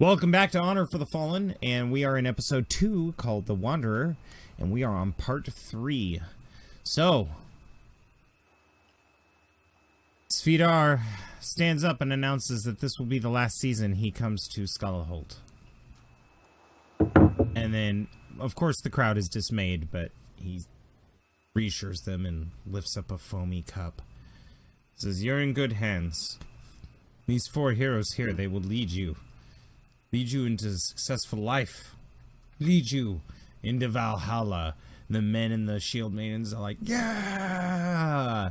Welcome back to Honor for the Fallen, and we are in episode 2 called The Wanderer, and we are on part 3. So, Svitar stands up and announces that this will be the last season he comes to Skullholt. And then, of course, the crowd is dismayed, but he reassures them and lifts up a foamy cup. Says, "You're in good hands. These 4 heroes here, they will lead you into a successful life, lead you into Valhalla." The men and the shield maidens are like, yeah!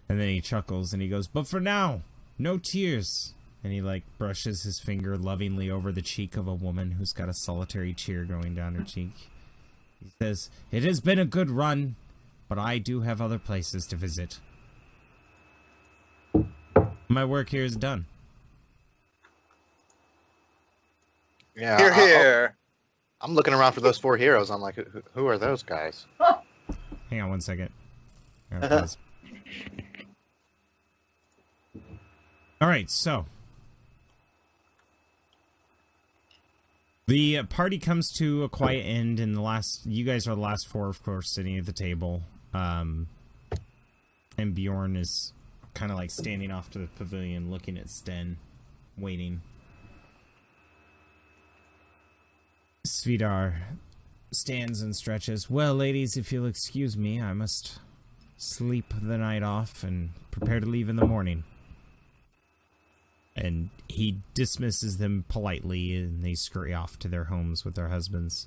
And then he chuckles and he goes, "But for now, no tears." And he like brushes his finger lovingly over the cheek of a woman who's got a solitary tear going down her cheek. He says, "It has been a good run, but I do have other places to visit. My work here is done." Yeah, Here, here. I'm looking around for those 4 heroes. I'm like, who are those guys? Hang on one second. Alright, so the party comes to a quiet end, and you guys are the last 4, of course, sitting at the table. And Bjorn is kind of like standing off to the pavilion, looking at Sten, waiting. Svitar stands and stretches. "Well, ladies, if you'll excuse me, I must sleep the night off and prepare to leave in the morning." And he dismisses them politely, and they scurry off to their homes with their husbands.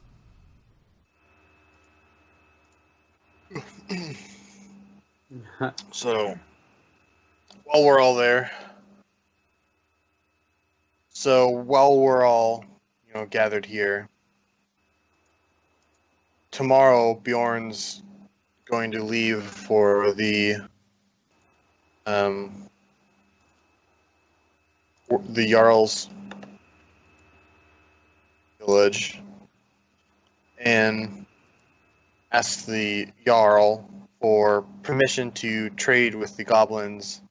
So, while we're all there, gathered here, tomorrow Bjorn's going to leave for the Jarl's village and ask the Jarl for permission to trade with the goblins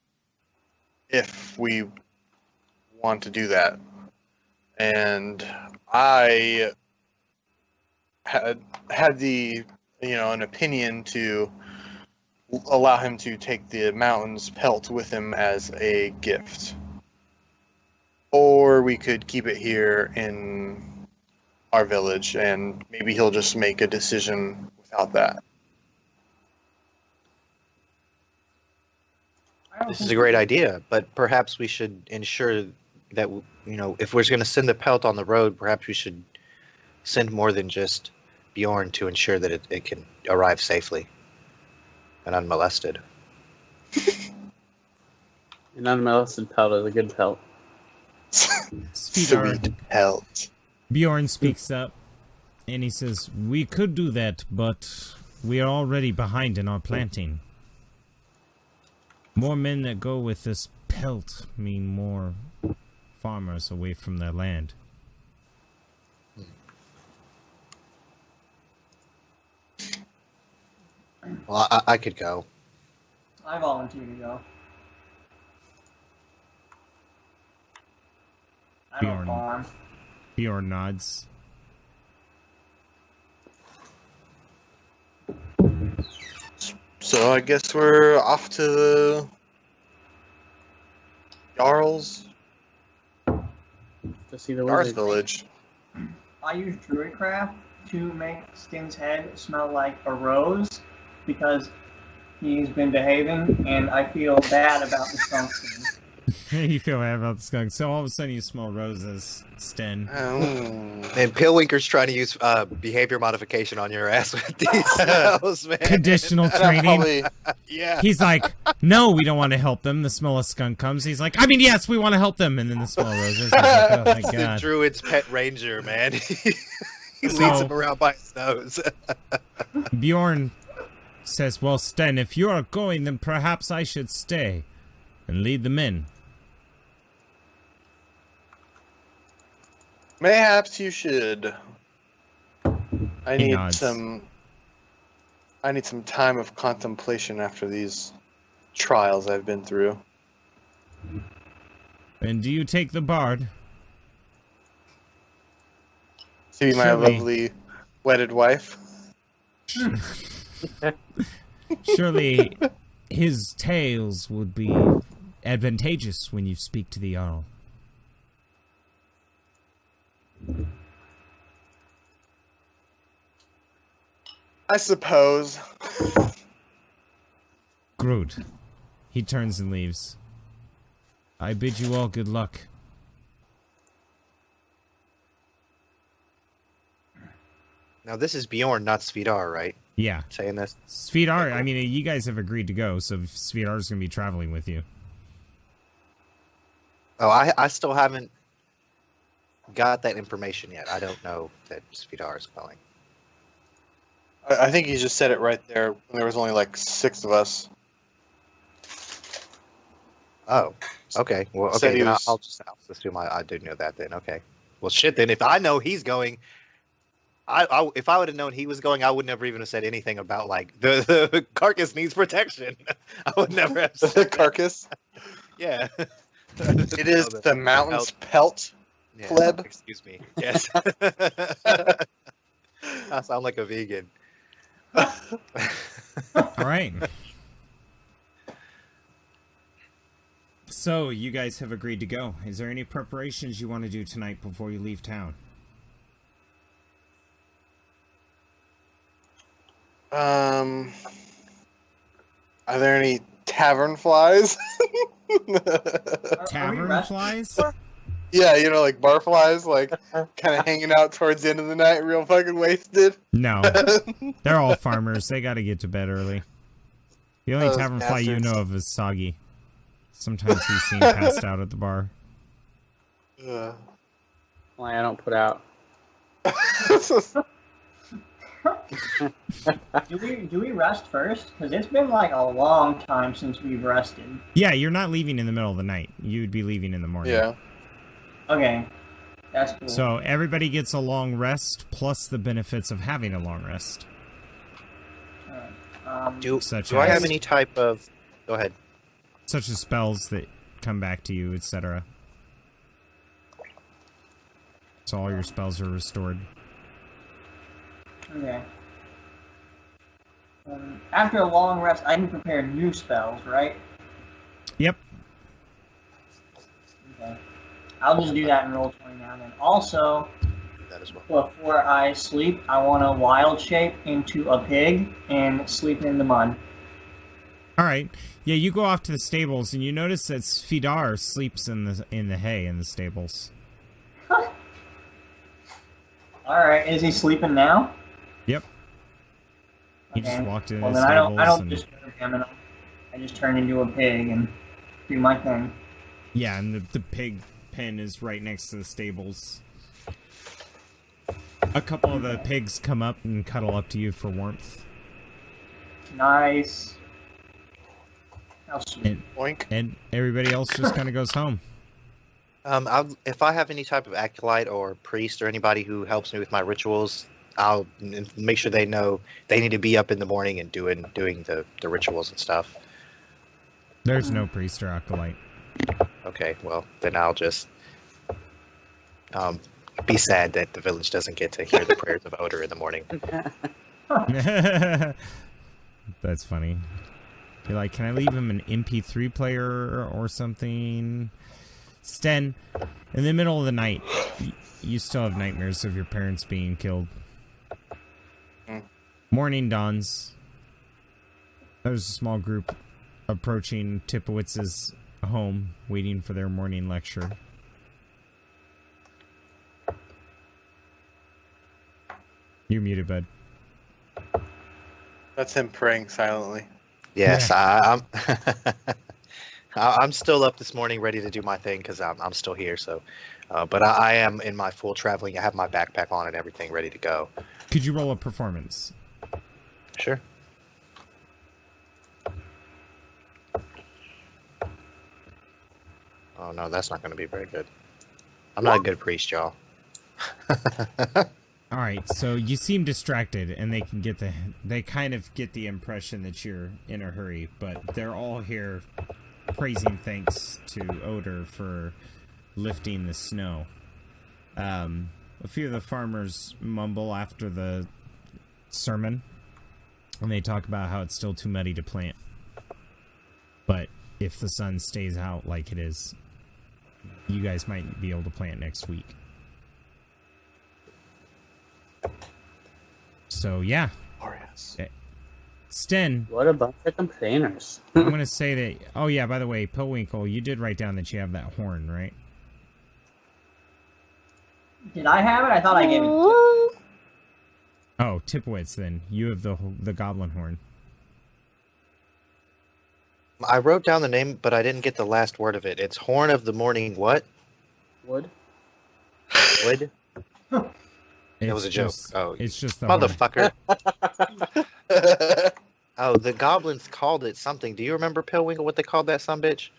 if we want to do that. And I had the an opinion to allow him to take the mountain's pelt with him as a gift, or we could keep it here in our village and maybe he'll just make a decision without that. This is a great idea, but perhaps we should ensure that, if we're going to send the pelt on the road, perhaps we should send more than just Bjorn to ensure that it can arrive safely and unmolested. An unmolested pelt is a good pelt. Sweet pelt. Bjorn speaks up, and he says, "We could do that, but we are already behind in our planting. More men that go with this pelt mean more farmers away from their land." Well, I could go. I volunteer to go. I don't farm. Bjorn nods. So I guess we're off to the Jarl's To see the Jarl's wizard. village. I use Druidcraft to make Stin's head smell like a rose because he's been behaving, and I feel bad about the skunk thing. You feel bad about the skunk, so all of a sudden you smell roses, Sten. And Pillwinker's trying to use behavior modification on your ass with these spells, man. Conditional training. Yeah. He's like, "No, we don't want to help them." The smell of skunk comes. He's like, "I mean, yes, we want to help them." And then the smell of roses. He's like, "Oh my The god." druid's pet ranger, man. He leads him around by his nose. Bjorn says, "Well, Sten, if you are going, then perhaps I should stay and lead them in." Mayhaps you should. I He need nods. some time of contemplation after these trials I've been through. "And do you take the bard?" To be my Surely. lovely wedded wife. Surely his tales would be advantageous when you speak to the Jarl. I suppose. Good. He turns and leaves. I bid you all good luck. Now this is Bjorn, not Svitar, right? Yeah. Saying this. Svitar, I mean, you guys have agreed to go, so Svitar's going to be traveling with you. Oh, I still haven't got that information yet. I don't know that Svitar is going. I think he just said it right there when there was only like 6 of us. Oh, okay. Well, Said okay. he Then was- I'll just assume I did know that then. Okay. Well, shit. Then if I know he's going, if I would have known he was going, I would never even have said anything about like the carcass needs protection. I would never have said The that. carcass. Yeah. It is No, the mountain's pelt. yeah, pleb. Excuse me. Yes. I sound like a vegan. All right. So, you guys have agreed to go. Is there any preparations you want to do tonight before you leave town? Are there any tavern flies? Are we Tavern resting? flies? Yeah, you know, like barflies, like kind of hanging out towards the end of the night, real fucking wasted. No. They're all farmers. They got to get to bed early. The only Those tavern fly you bastards. know of is Soggy. Sometimes he's seen passed out at the bar. Ugh. Why I don't put out. Do we rest first? Because it's been like a long time since we've rested. Yeah, you're not leaving in the middle of the night. You'd be leaving in the morning. Yeah. Okay, that's cool. So everybody gets a long rest, plus the benefits of having a long rest. Alright, Do Such I have as- any type of? Go ahead. Such as spells that come back to you, etc. So all your spells are restored. Okay. After a long rest, I can prepare new spells, right? Yep. Okay. I'll just do that in roll 20 now. Then also, That as well. before I sleep, I want to wild shape into a pig and sleep in the mud. All right. Yeah, you go off to the stables and you notice that Svitar sleeps in the hay in the stables. All right, is he sleeping now? Yep. He just Okay. walked in Well, the then stables I don't and disturb him, and I just turn into a pig and do my thing. yeah, and the pig pen is right next to the stables. A couple of the pigs come up and cuddle up to you for warmth. Nice. How sweet. And, Oink. and everybody else just kind of goes home. If I have any type of acolyte or priest or anybody who helps me with my rituals, I'll make sure they know they need to be up in the morning and doing the rituals and stuff. There's no priest or acolyte. Okay, well then I'll just be sad that the village doesn't get to hear the prayers of Odor in the morning. That's funny. You're like, can I leave him an MP3 player or something? Sten, in the middle of the night, you still have nightmares of your parents being killed. Morning dawns. There's a small group approaching Tipowitz's home, waiting for their morning lecture. You're muted, bud. That's him praying silently. Yes, I'm still up this morning, ready to do my thing because I'm still here. So, but I am in my full traveling. I have my backpack on and everything ready to go. Could you roll a performance? Sure. Oh no, that's not going to be very good. I'm not a good priest, y'all. All right, so you seem distracted, and they kind of get the impression that you're in a hurry, but they're all here praising thanks to Odor for lifting the snow. a few of the farmers mumble after the sermon, and they talk about how it's still too muddy to plant. But if the sun stays out like it is, you guys might be able to plant next week. So, yeah. Glorious. Sten, What a bunch of complainers. I'm going to say that... Oh, yeah, by the way, Pillwinkle, you did write down that you have that horn, right? Did I have it? I thought I gave it to Oh, Tipowitz, then. You have the goblin horn. I wrote down the name, but I didn't get the last word of it. It's Horn of the Morning what? Wood? Wood? It's was a joke. just- Oh, it's just the horn. Motherfucker. Oh, the goblins called it something. Do you remember, Pillwinkle, what they called that sumbitch?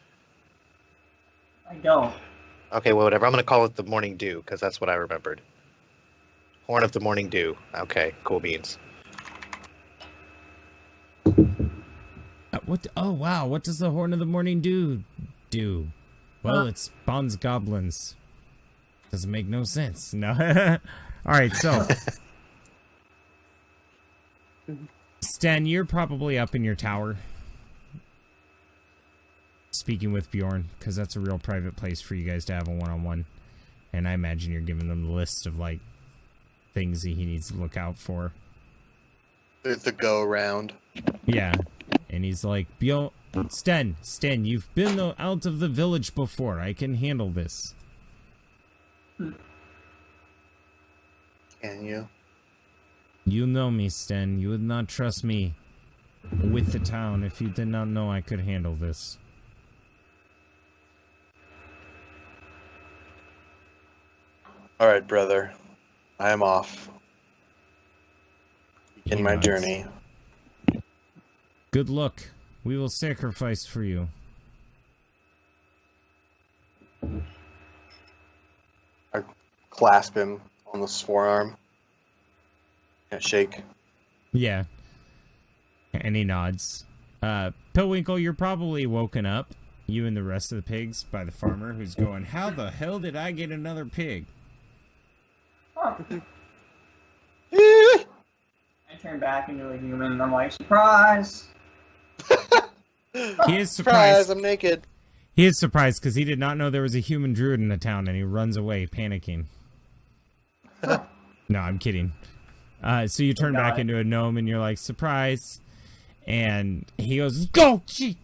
I don't. Okay, well, whatever. I'm going to call it the Morning Dew, because that's what I remembered. Horn of the Morning Dew. Okay, cool beans. What? Oh, wow. What does the Horn of the Morning do? Well, it spawns goblins. Doesn't make no sense. No. All right, so... Sten, you're probably up in your tower. Speaking with Bjorn, because that's a real private place for you guys to have a one-on-one. And I imagine you're giving them the list of, like, things that he needs to look out for. The go around. Yeah. And he's like, Sten, you've been out of the village before. I can handle this. Can you? You know me, Sten. You would not trust me with the town if you did not know I could handle this. All right, brother. I am off. He In my nods. journey. Good luck. We will sacrifice for you. I clasp him on the forearm. Yeah, shake. Yeah. And he nods. Pillwinkle, you're probably woken up, you and the rest of the pigs, by the farmer who's going, how the hell did I get another pig? Huh. I turn back into a human and I'm like, surprise! He is Surprise, surprised. I'm naked. He is surprised because he did not know there was a human druid in the town, and he runs away, panicking. No, I'm kidding. So you turn back into a gnome, and you're like, surprise. And he goes, go, gee!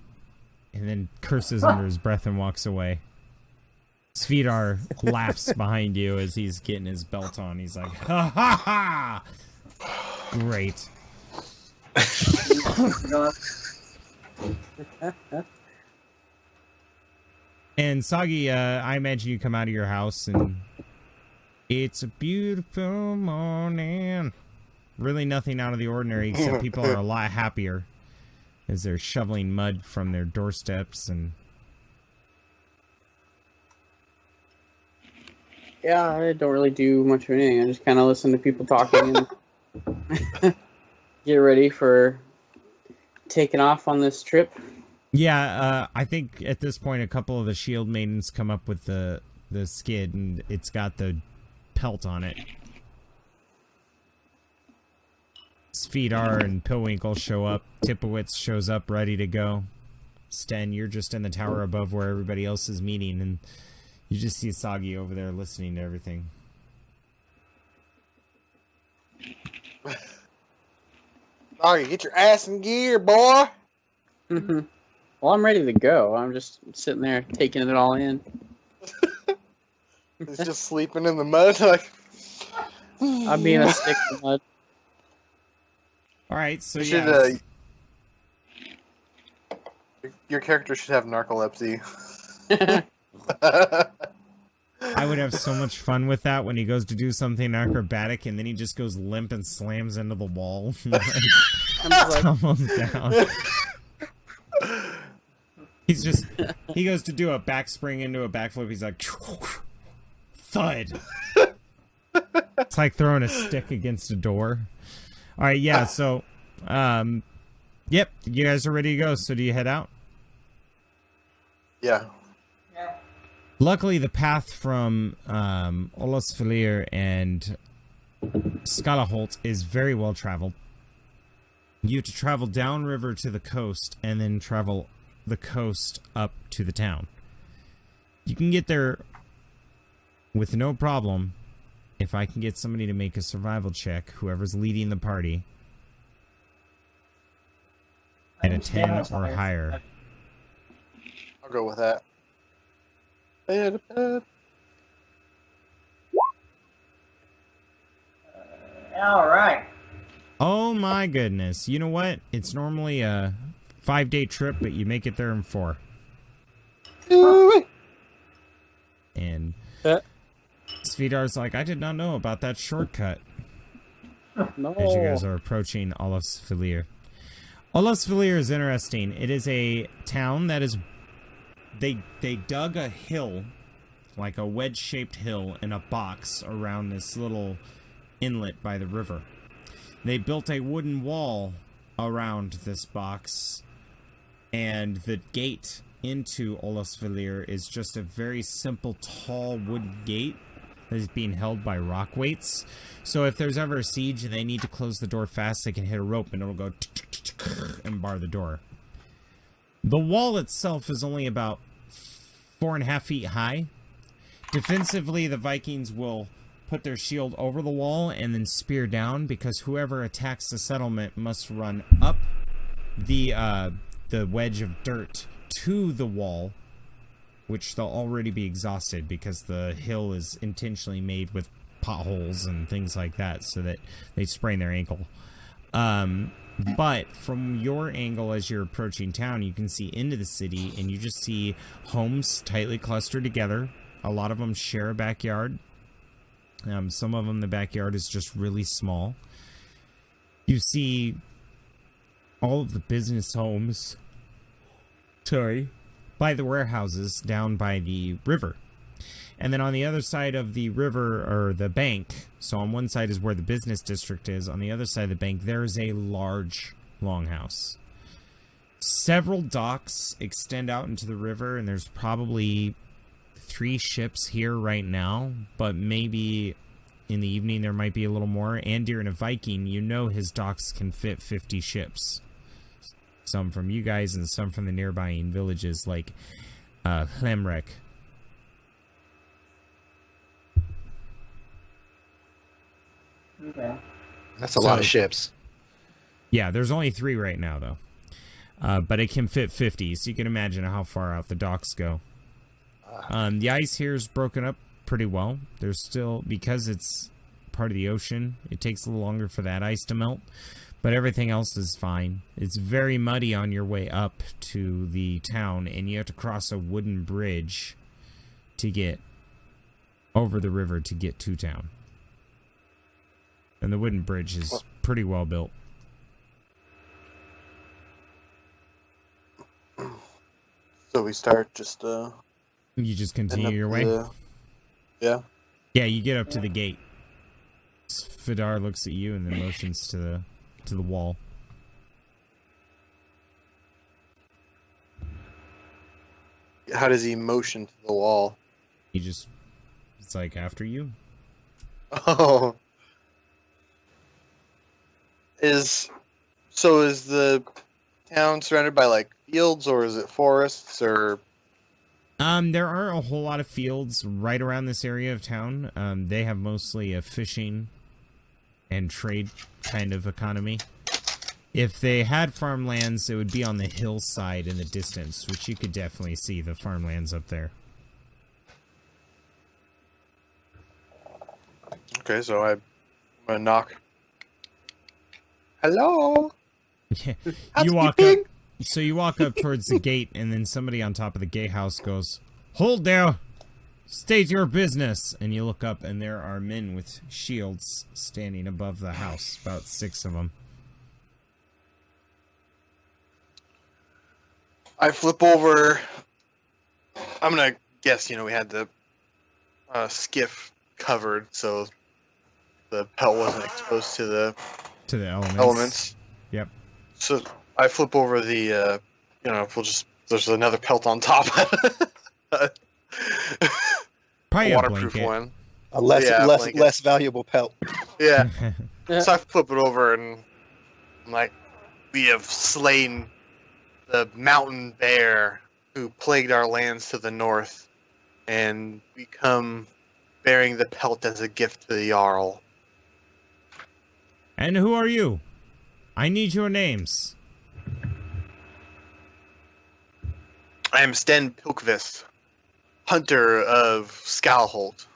And then curses under his breath and walks away. Svitar laughs behind you as he's getting his belt on. He's like, ha ha ha! Great. And Sagi, I imagine you come out of your house and it's a beautiful morning. Really nothing out of the ordinary, except people are a lot happier as they're shoveling mud from their doorsteps and... Yeah, I don't really do much of anything. I just kind of listen to people talking and get ready for taking off on this trip. Yeah, I think at this point a couple of the shield maidens come up with the skid and it's got the pelt on it. Svitar and Pillwinkle show up. Tipowitz shows up ready to go. Sten, you're just in the tower above where everybody else is meeting, and you just see Sagi over there listening to everything. Sorry, get your ass in gear, boy. Well, I'm ready to go. I'm just sitting there taking it all in. He's just sleeping in the mud. Like, I'm being a stick in the mud. All right, so you yeah. should, your character should have narcolepsy. I would have so much fun with that when he goes to do something acrobatic and then he just goes limp and slams into the wall. I'm just like, Tumbles down. He goes to do a backspring into a backflip. He's like, thud. It's like throwing a stick against a door. All right, yeah, so, yep, you guys are ready to go. So do you head out? Yeah. Yeah. Luckily, the path from Olafsfjord and Skalaholt is very well traveled. You have to travel downriver to the coast and then travel the coast up to the town. You can get there with no problem if I can get somebody to make a survival check, whoever's leading the party, at a 10 or higher. I'll go with that. All right. Oh my goodness. You know what? It's normally a 5-day trip, but you make it there in 4. And Svitar's like, I did not know about that shortcut. No. As you guys are approaching Olafsfjord. Olafsfjord is interesting. It is a town that is... They dug a hill, like a wedge-shaped hill, in a box around this little inlet by the river. They built a wooden wall around this box, and the gate into Olafsfjord is just a very simple, tall wooden gate that is being held by rock weights. So if there's ever a siege and they need to close the door fast, they can hit a rope and it'll go and bar the door. The wall itself is only about 4.5 feet high. Defensively, the Vikings will put their shield over the wall and then spear down, because whoever attacks the settlement must run up the wedge of dirt to the wall, which they'll already be exhausted because the hill is intentionally made with potholes and things like that so that they sprain their ankle. But from your angle as you're approaching town, you can see into the city, and you just see homes tightly clustered together. A lot of them share a backyard. Some of them, the backyard is just really small. You see all of the business homes, by the warehouses down by the river. And then on the other side of the river, or the bank, so on one side is where the business district is, on the other side of the bank, there is a large longhouse. Several docks extend out into the river, and there's probably 3 ships here right now, but maybe in the evening there might be a little more. And during a Viking, you know his docks can fit 50 ships. Some from you guys and some from the nearby villages like Hlemrek. Okay. That's a lot of ships. Yeah, there's only 3 right now, though. But it can fit 50, so you can imagine how far out the docks go. The ice here is broken up pretty well. There's still, because it's part of the ocean, it takes a little longer for that ice to melt. But everything else is fine. It's very muddy on your way up to the town, and you have to cross a wooden bridge to get over the river to get to town. And the wooden bridge is pretty well built. So we start just You just continue your way? Yeah. Yeah, you get up to the gate. Svitar looks at you and then motions to the wall. How does he motion to the wall? He just, it's like, after you. Oh. Is the town surrounded by like fields, or is it forests, or? There are a whole lot of fields right around this area of town. They have mostly a fishing and trade kind of economy. If they had farmlands, it would be on the hillside in the distance, which you could definitely see the farmlands up there. Okay, so I'm gonna knock. Hello. Yeah, you walk up. So you walk up towards the gate, and then somebody on top of the gatehouse goes, "Hold there! State your business!" And you look up, and there are men with shields standing above the house, about 6 of them. I flip over. I'm gonna guess, we had the skiff covered, so the pelt wasn't exposed to the elements. Yep. So I flip over the, there's another pelt on top. Probably a waterproof blanket. one. A less Yeah, less blanket. less valuable pelt. Yeah. So I flip it over and I'm like, we have slain the mountain bear who plagued our lands to the north, and we come bearing the pelt as a gift to the Jarl. And who are you? I need your names. I am Sten Pilkvist, hunter of Skalholt.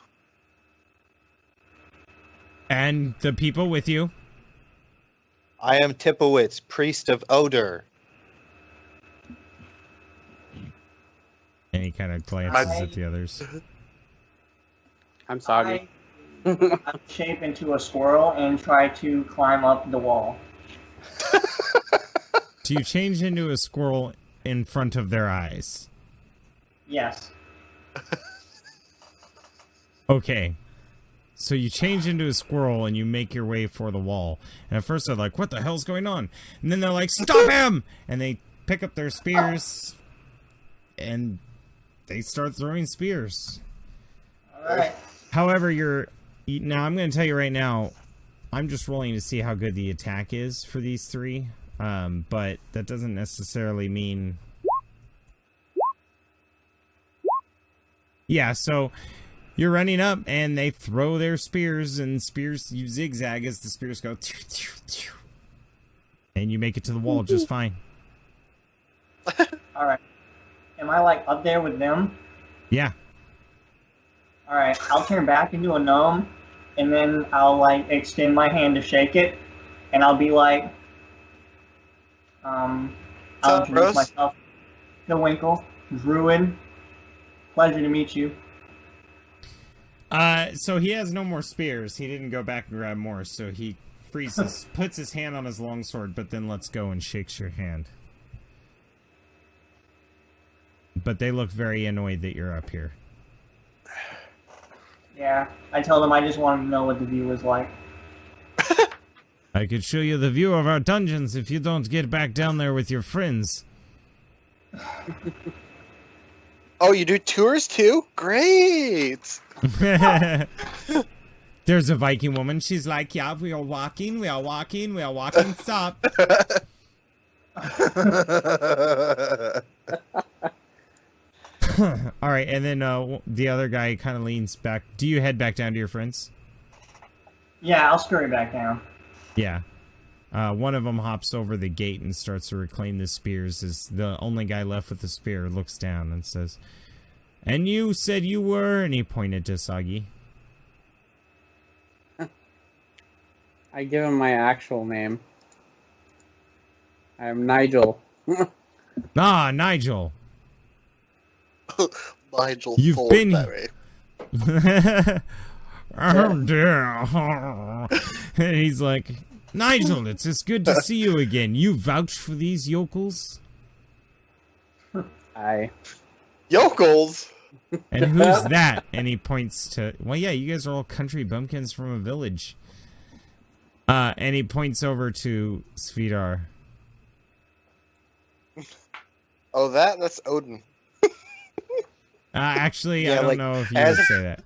And the people with you? I am Tipowitz, priest of Odor. And he kind of glances at the others. I'm Soggy. I shape into a squirrel and try to climb up the wall. Do you change into a squirrel in front of their eyes? Yes. Okay. So you change into a squirrel and you make your way for the wall. And at first they're like, what the hell's going on? And then they're like, stop him! And they pick up their spears and they start throwing spears. Alright. However, now I'm going to tell you right now, I'm just rolling to see how good the attack is for these three. But that doesn't necessarily mean... Yeah, so you're running up and they throw their spears, and spears, you zigzag as the spears go. And you make it to the wall just fine. Alright. Am I like up there with them? Yeah. Alright, I'll turn back into a gnome, and then I'll like extend my hand to shake it, and I'll be like, I'll Sup, introduce bros? myself. Winkle, Druid. Pleasure to meet you. So he has no more spears. He didn't go back and grab more, so he freezes, puts his hand on his longsword, but then lets go and shakes your hand. But they look very annoyed that you're up here. Yeah, I tell them I just wanted to know what the view was like. I could show you the view of our dungeons if you don't get back down there with your friends. Oh, you do tours too? Great! There's a Viking woman. She's like, yeah, we are walking, stop. All right, and then the other guy kind of leans back. Do you head back down to your friends? Yeah, I'll scurry back down. Yeah. One of them hops over the gate and starts to reclaim the spears as the only guy left with the spear looks down and says, and you said you were, and he pointed to Sagi. I give him my actual name. I'm Nigel. Ah, Nigel. Nigel You've Fold been- that way. Oh dear. And he's like, Nigel, it's just good to see you again. You vouch for these yokels? I. Yokels! And who's that? And he points to, well, yeah, you guys are all country bumpkins from a village. And he points over to Svitar. Oh, that's Odin. Actually, Yeah, I don't like, know if you as- would say that.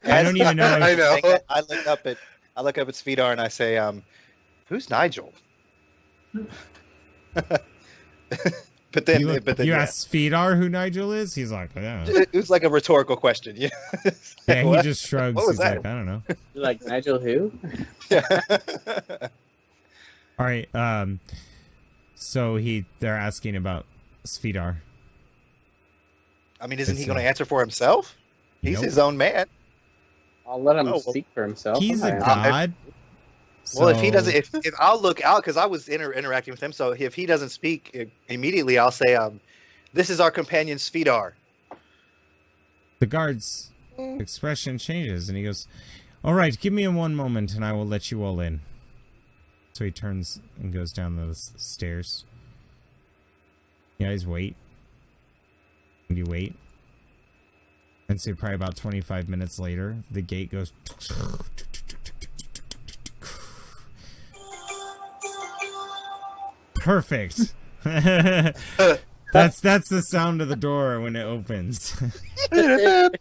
I don't even know I if, know. I look up at Svitar and I say, who's Nigel? But then, you, but then, you yeah. ask Svitar who Nigel is? He's like, yeah. It was like a rhetorical question. Yeah. Yeah, he What? just shrugs. What was He's that? like, I don't know. You're like, Nigel who? Yeah. All right. So they're asking about Svitar. I mean, isn't he It's, going to answer for himself? He's Nope. his own man. I'll let him Oh, well, speak for himself. He's a I'm not- god. Well, if he so- doesn't, if I'll look out because I was interacting with him, so if he doesn't speak immediately, I'll say, "This is our companion Svitar." the guard's expression changes, and he goes, "All right, give me one moment, and I will let you all in." So he turns and goes down the stairs. You guys wait. And you wait. And say probably about 25 minutes later, the gate goes. Perfect. That's the sound of the door when it opens. We've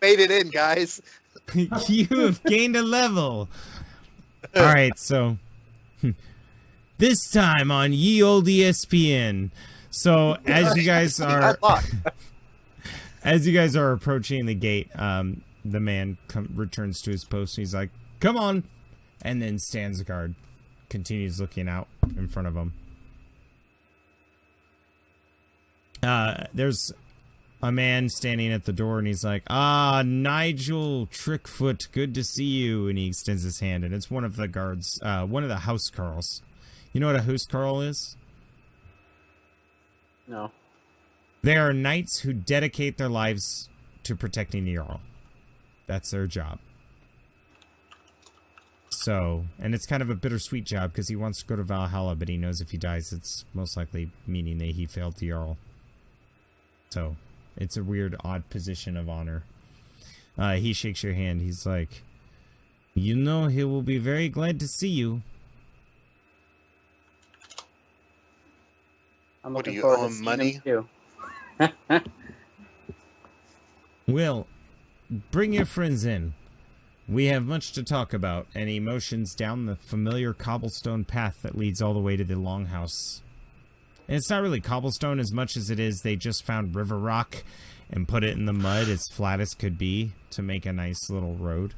made it in, guys. You have gained a level. All right, so this time on Ye Olde ESPN. So as you guys are approaching the gate, the man returns to his post and he's like, "Come on," and then stands guard, continues looking out in front of him. There's a man standing at the door and he's like, Nigel Trickfoot, good to see you. And he extends his hand and it's one of the guards, one of the house carls. You know what a house carl is? No. They are knights who dedicate their lives to protecting the Jarl. That's their job. So, and it's kind of a bittersweet job because he wants to go to Valhalla, but he knows if he dies, it's most likely meaning that he failed the Jarl. So, it's a weird, odd position of honor. He shakes your hand. He's like, "You know, he will be very glad to see you." I'm What, do looking you forward owe to him seeing money? too. Well, bring your friends in. We have much to talk about. And he motions down the familiar cobblestone path that leads all the way to the longhouse. And it's not really cobblestone as much as it is they just found river rock and put it in the mud as flat as could be to make a nice little road.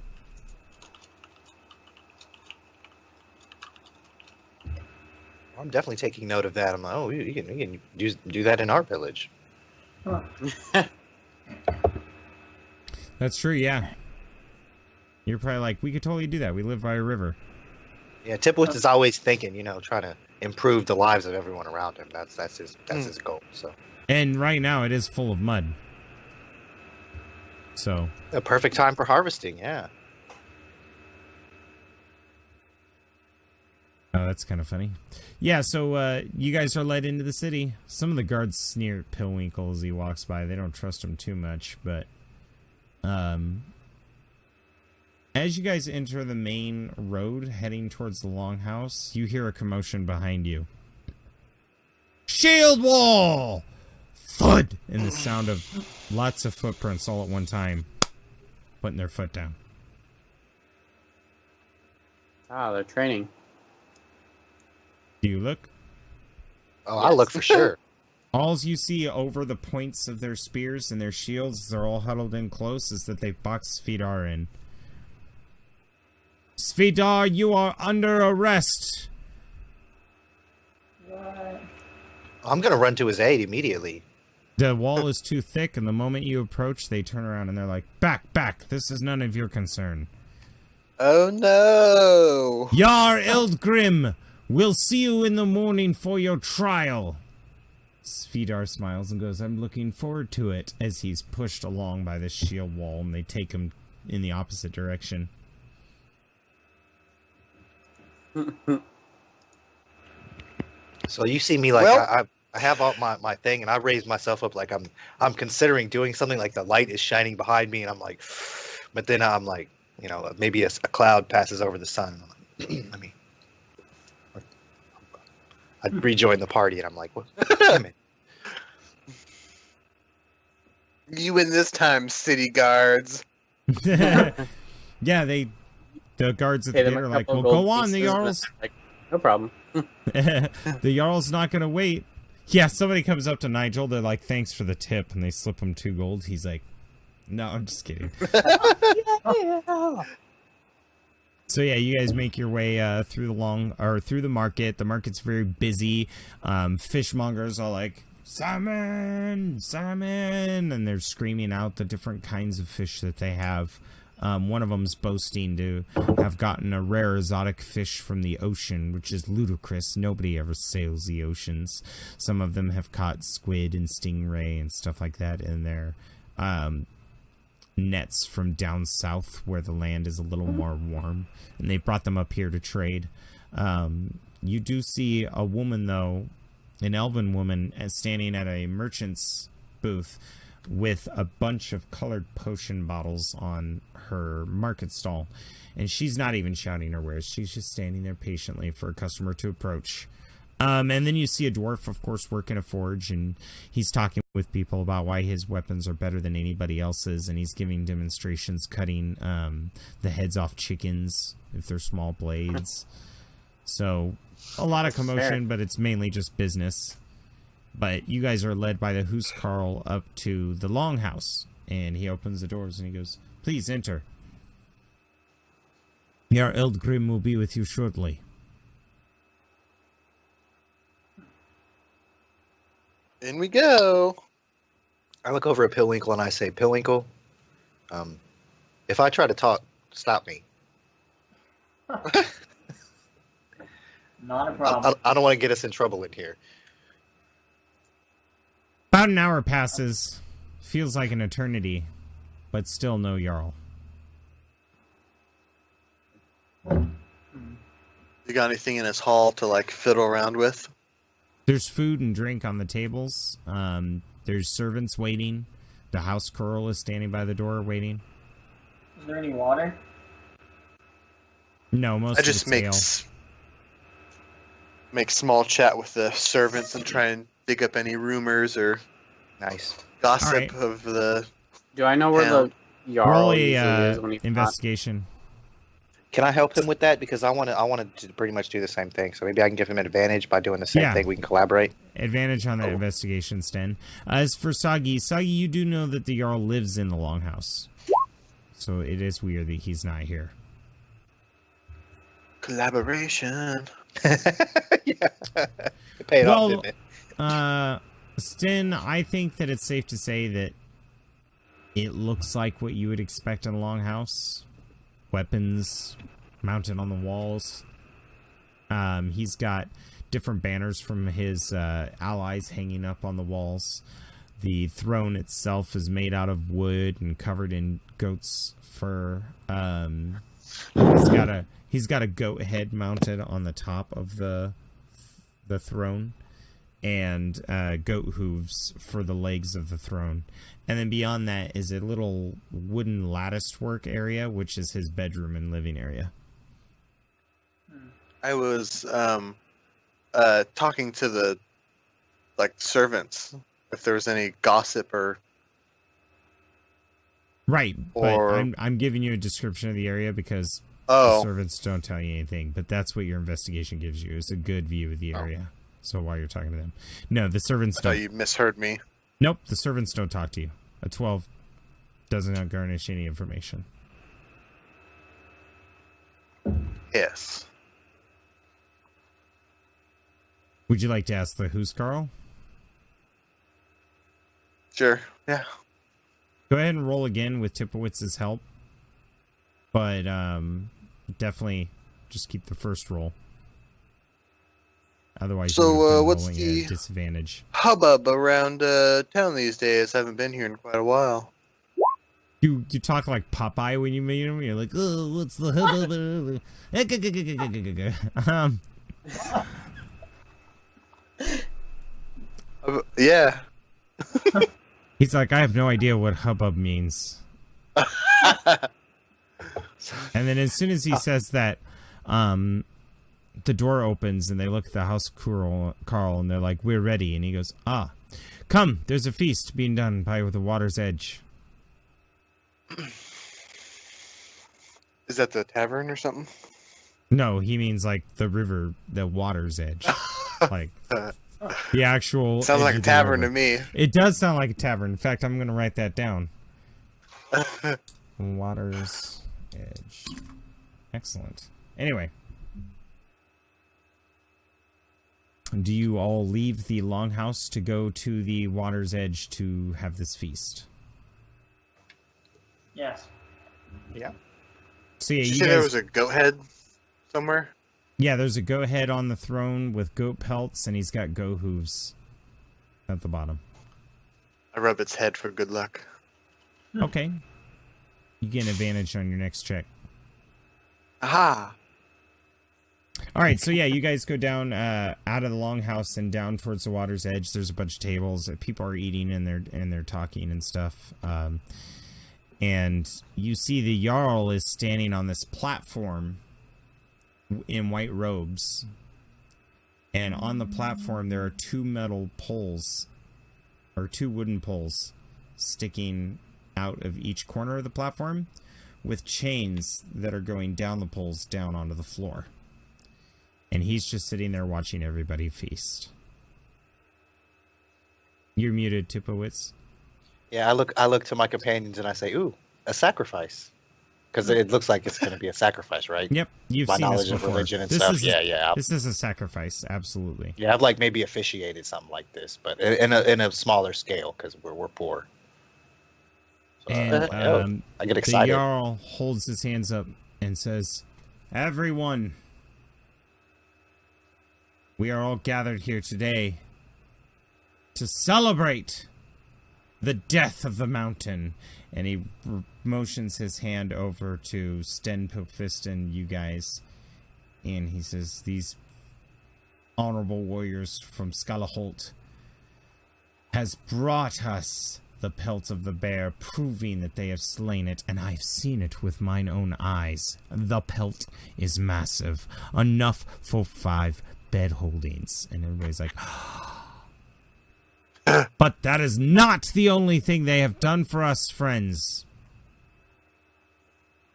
I'm definitely taking note of that. I'm like, oh, you can do that in our village. Huh. That's true, yeah. You're probably like, we could totally do that. We live by a river. Yeah, Tipwitz is always thinking, trying to improve the lives of everyone around him. That's his goal. So And right now it is full of mud. So a perfect time for harvesting. Yeah. oh, that's kind of funny. Yeah, so you guys are led into the city. Some of the guards sneer at Pillwinkle as he walks by. They don't trust him too much, but as you guys enter the main road heading towards the longhouse, you hear a commotion behind you. Shield wall! Thud! And the sound of lots of footprints all at one time, putting their foot down. Ah, they're training. Do you look? Oh, I look for sure. All you see over the points of their spears and their shields, they're all huddled in close, is that they've boxed Svitar in. Svitar, you are under arrest! What? I'm gonna run to his aid immediately. The wall is too thick, and the moment you approach, they turn around and they're like, "Back, back! This is none of your concern." Oh no! Yar Eldgrim! We'll see you in the morning for your trial! Svitar smiles and goes, "I'm looking forward to it," as he's pushed along by the shield wall, and they take him in the opposite direction. So you see me like Well- I have all my thing, and I raise myself up like I'm considering doing something, like the light is shining behind me, and I'm like, but then I'm like, maybe a cloud passes over the sun. And I'm like, I rejoin the party, and I'm like, what? Damn it. You win this time, city guards. Yeah, the guards at the Pay them gate a are like, couple "Well, gold go on, the pieces, and Jarl's." like, no problem. The Jarl's not gonna wait. Yeah, somebody comes up to Nigel. They're like, "Thanks for the tip," and they slip him 2 gold. He's like, "No, I'm just kidding." So yeah, you guys make your way through the market. The market's very busy. Fishmongers are like, "Salmon, salmon," and they're screaming out the different kinds of fish that they have. One of them's boasting to have gotten a rare exotic fish from the ocean, which is ludicrous. Nobody ever sails the oceans. Some of them have caught squid and stingray and stuff like that in their nets from down south where the land is a little more warm, and they brought them up here to trade. You do see a woman, though, an elven woman, standing at a merchant's booth with a bunch of colored potion bottles on her market stall, and she's not even shouting her wares. She's just standing there patiently for a customer to approach. And then you see a dwarf, of course, working a forge, and he's talking with people about why his weapons are better than anybody else's, and he's giving demonstrations cutting the heads off chickens if they're small blades. So, a lot of commotion, but it's mainly just business. But you guys are led by the Huskarl up to the longhouse, and he opens the doors and he goes, "Please enter. Your Eldgrim will be with you shortly." In we go. I look over at Pillwinkle and I say, Pillwinkle, if I try to talk, stop me. Not a problem. I don't want to get us in trouble in here. About an hour passes. Feels like an eternity, but still no Jarl. You got anything in his hall to like fiddle around with? There's food and drink on the tables. There's servants waiting. The house curl is standing by the door waiting. Is there any water? No, most I of just it's ale. make small chat with the servants and try and dig up any rumors or Nice. gossip Alright. of the. Do I know where the Jarl Roll usually a is when he's not? investigation. Can I help him with that? Because I want to pretty much do the same thing. So maybe I can give him an advantage by doing the same Yeah. thing. We can collaborate. Advantage on that investigation, Sten. As for Sagi, you do know that the Jarl lives in the Longhouse. So it is weird that he's not here. Collaboration. Yeah. It paid off, didn't it? Sten, I think that it's safe to say that it looks like what you would expect in a Longhouse. Weapons mounted on the walls. He's got different banners from his allies hanging up on the walls. The throne itself is made out of wood and covered in goat's fur. He's got a goat head mounted on the top of the throne, and goat hooves for the legs of the throne. And then beyond that is a little wooden latticed work area, which is his bedroom and living area. I was talking to the servants if there was any gossip or. Right, Or- but I'm giving you a description of the area because the Oh, servants don't tell you anything, but that's what your investigation gives you, is a good view of the area. So while you're talking to them. No, the servants I thought don't. you misheard me. Nope, the servants don't talk to you. A 12 doesn't garnish any information. Yes. Would you like to ask the Huskarl? Sure. Yeah. Go ahead and roll again with Tipowitz's help. But definitely just keep the first roll. Otherwise, So, you would have been what's rolling the- at disadvantage. Hubbub around town these days. I haven't been here in quite a while. You talk like Popeye when you meet him. You're like, oh, what's the hubbub? Yeah. He's like, I have no idea what hubbub means. And then as soon as he says that, the door opens and they look at the house Carl and they're like, we're ready. And he goes, come, there's a feast being done by the water's edge. Is that the tavern or something? No, he means like the river, the water's edge. Like the actual Sounds edge like a of the tavern to river. me. It does sound like a tavern. In fact, I'm going to write that down. Water's edge. Excellent. Anyway. Do you all leave the longhouse to go to the water's edge to have this feast? Yes. Yeah. So yeah, Did you you say there guys, was a goat head somewhere? yeah, there's a goat head on the throne with goat pelts, and he's got goat hooves at the bottom. I rub its head for good luck. Okay. You get an advantage on your next check. Aha! All right, so yeah, you guys go down out of the longhouse and down towards the water's edge. There's a bunch of tables. People are eating and they're talking and stuff. And you see the Jarl is standing on this platform in white robes. And on the platform, there are two metal poles, or two wooden poles, sticking out of each corner of the platform, with chains that are going down the poles down onto the floor. And he's just sitting there watching everybody feast. You're muted, Tipowitz. Yeah, I look to my companions and I say, "Ooh, a sacrifice," because it looks like it's going to be a sacrifice, right? Yep, you've My seen this knowledge of before. religion and This stuff. is Yeah. This is a sacrifice, absolutely. Yeah, I've like maybe officiated something like this, but in a smaller scale because we're poor. So, And I get the excited. Jarl holds his hands up and says, "Everyone, we are all gathered here today to celebrate the death of the mountain." And he motions his hand over to Stenpilfist and you guys. And he says, "These honorable warriors from Skalaholt has brought us the pelt of the bear, proving that they have slain it, and I've seen it with mine own eyes. The pelt is massive, enough for 5 bed holdings." And everybody's like, "But that is not the only thing they have done for us, friends.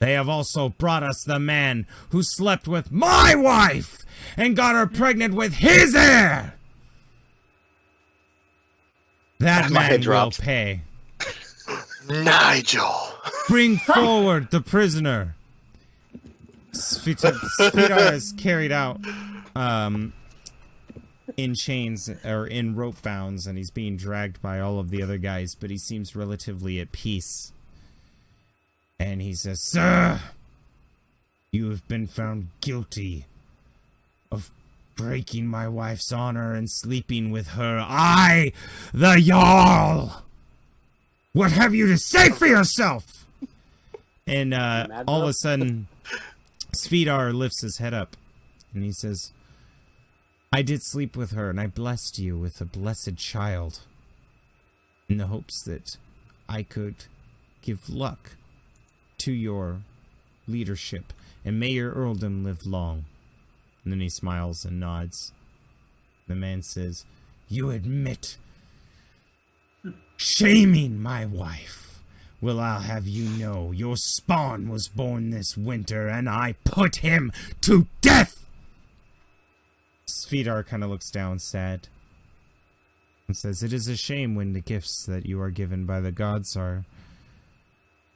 They have also brought us the man who slept with my wife and got her pregnant with his heir. That My man head will drops. pay. Nigel. Bring forward the prisoner." Svitar is carried out in chains or in rope bounds, and he's being dragged by all of the other guys, but he seems relatively at peace. And he says, "Sir, you have been found guilty of breaking my wife's honor and sleeping with her. I, the Jarl. What have you to say for yourself?" And all of a sudden, Svitar lifts his head up, and he says, "I did sleep with her, and I blessed you with a blessed child, in the hopes that I could give luck to your leadership, and may your earldom live long." And then he smiles and nods. The man says, "You admit shaming my wife. Well, I'll have you know, your spawn was born this winter, and I put him to death." Svitar kind of looks down sad and says, "It is a shame when the gifts that you are given by the gods are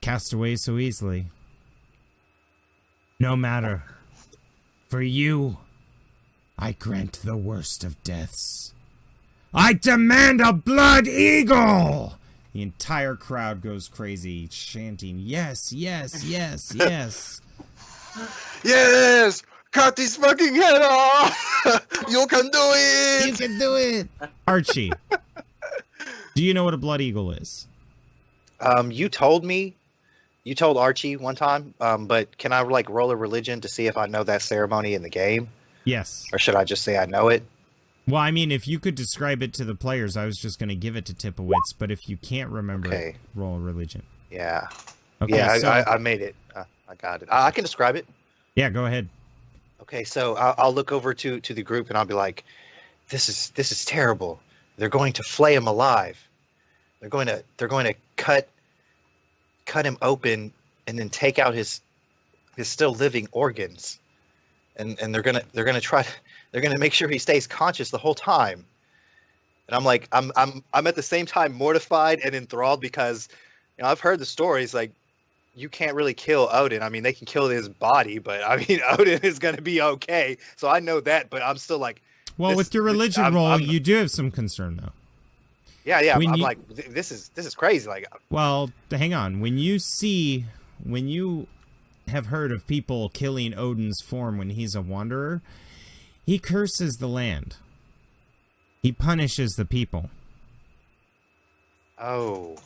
cast away so easily. No matter. For you, I grant the worst of deaths. I demand a blood eagle!" The entire crowd goes crazy, chanting, "Yes, yes, yes, yes." Yes! Cut his fucking head off! You can do it! You can do it! Archie, do you know what a blood eagle is? You told me, you told Archie one time, but can I like roll a religion to see if I know that ceremony in the game, Yes. or should I just say I know it? Well, I mean, if you could describe it to the players, I was just going to give it to Tipowitz, but if you can't remember Okay. it, roll a religion. Yeah, Okay, yeah, so, I made it. I got it. I can describe it. yeah, go ahead. Okay, so I'll look over to the group and I'll be like, this is terrible. They're going to flay him alive. They're going to cut him open and then take out his still living organs, and they're gonna make sure he stays conscious the whole time. And I'm like, I'm at the same time mortified and enthralled because, you know, I've heard the stories like, you can't really kill Odin. I mean, they can kill his body, but I mean, Odin is going to be okay. So I know that, but I'm still like, Well, with your religion roll, you do have some concern, though. yeah. When I'm you- like, this is crazy. Like, Well, hang on. When you have heard of people killing Odin's form when he's a wanderer, he curses the land. He punishes the people. oh,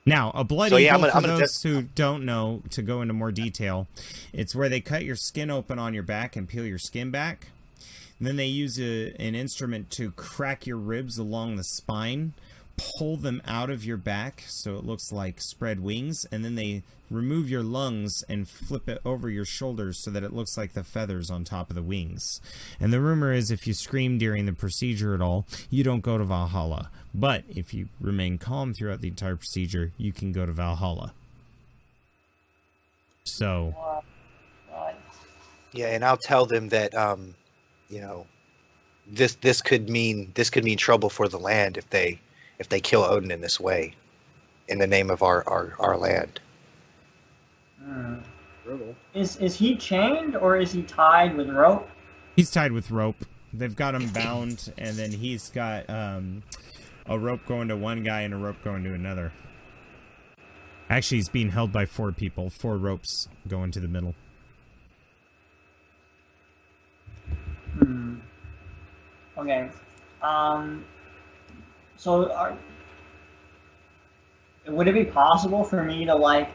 Now, a blood So, yeah, eagle, I'm for gonna those who don't know, to go into more detail, it's where they cut your skin open on your back and peel your skin back. And then they use an instrument to crack your ribs along the spine, pull them out of your back so it looks like spread wings, and then they remove your lungs and flip it over your shoulders so that it looks like the feathers on top of the wings. And the rumor is if you scream during the procedure at all, you don't go to Valhalla. But if you remain calm throughout the entire procedure, you can go to Valhalla. So... Yeah, and I'll tell them that, you know, this could mean trouble for the land if they kill Odin in this way, in the name of our land. Is he chained or is he tied with rope? He's tied with rope. They've got him bound, and then he's got a rope going to one guy and a rope going to another. Actually, he's being held by 4 people. 4 ropes going to the middle. Okay. So would it be possible for me to, like,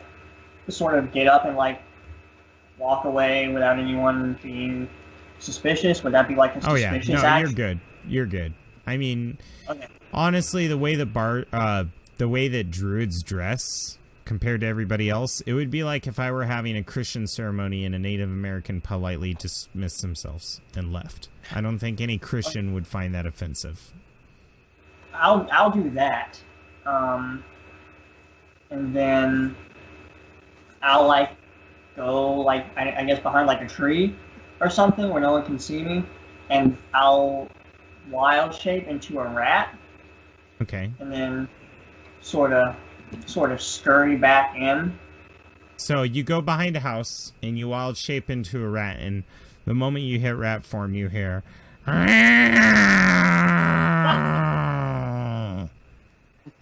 sort of get up and, like, walk away without anyone being suspicious? Would that be, like, a suspicious act? You're good. You're good. I mean, okay. Honestly, the way that druids dress compared to everybody else, it would be like if I were having a Christian ceremony and a Native American politely dismissed themselves and left. I don't think any Christian would find that offensive. I'll do that, and then I'll, like, go, like, I guess behind, like, a tree or something where no one can see me, and I'll wild shape into a rat. Okay. And then sort of scurry back in. So you go behind a house and you wild shape into a rat, and the moment you hit rat form, you hear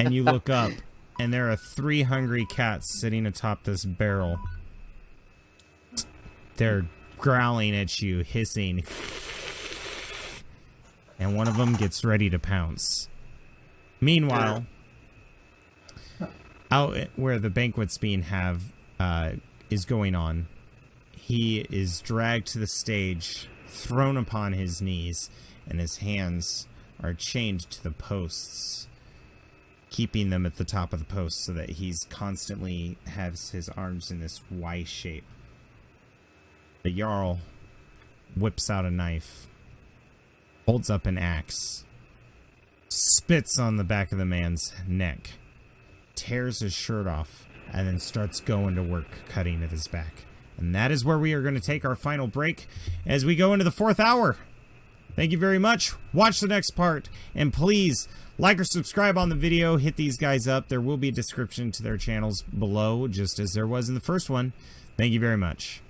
and you look up, and there are 3 hungry cats sitting atop this barrel. They're growling at you, hissing, and one of them gets ready to pounce. Meanwhile, out where the banquet's being is going on, he is dragged to the stage, thrown upon his knees, and his hands are chained to the posts, keeping them at the top of the post so that he's constantly has his arms in this Y shape. The Jarl whips out a knife, holds up an axe, spits on the back of the man's neck, tears his shirt off, and then starts going to work cutting at his back. And that is where we are going to take our final break as we go into the 4th hour. Thank you very much. Watch the next part, and please like or subscribe on the video. Hit these guys up. There will be a description to their channels below, just as there was in the first one. Thank you very much.